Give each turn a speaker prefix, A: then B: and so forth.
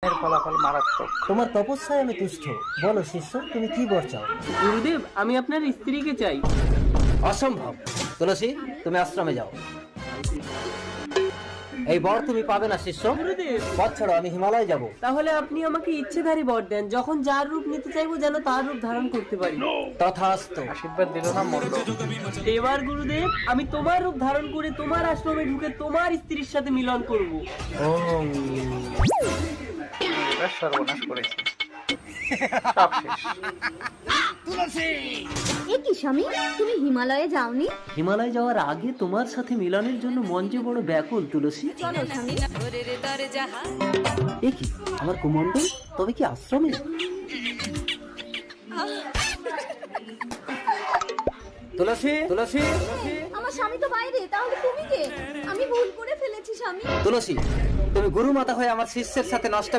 A: এর ফলাফল মারাত্মক।
B: তোমার তপস্যায় আমি তুষ্ট। বলো শিষ্য, তুমি কি বর চাও?
C: গুরুদেব, আমি আপনার স্ত্রীকে চাই।
B: অসম্ভব। তুলসী, তুমি আশ্রমে যাও। এই বর তুমি পাবে না শিষ্য।
C: গুরুদেব,
B: পথ ছাড়ো, আমি হিমালয় যাব।
C: তাহলে আপনি আমাকে ইচ্ছেধারী বর দেন, যখন যার রূপ নিতে চাইবো যেন তার রূপ ধারণ করতে পারি।
B: তথাস্তু।
A: আশীর্বাদ দিল না, মরল।
C: এবার গুরুদেব, আমি তোমার রূপ ধারণ করে তোমার আশ্রমে ঢুকে তোমার স্ত্রীর সাথে মিলন করব।
B: ওম।
A: এবার সর্বনাশ করেছে, সব শেষ।
D: এ কি স্বামী, তুমি হিমালয়ে যাওনি?
B: হিমালয় যাওয়ার আগে তোমার সাথে মিলনের জন্য মন যে বড় ব্যাকুল তুলসী।
D: চলো স্বামী।
B: এ কি আমার কুমণ্ডল, তবে কি আশ্রমে? তুলসী, তুলসী,
D: আমার স্বামী তো বাইরে, তাহলে তুমি কে? আমি ভুল করে ফেলেছি স্বামী।
B: তুলসী, তুমি গুরু মাতা হয়ে আমার শিষ্যের সাথে নষ্ট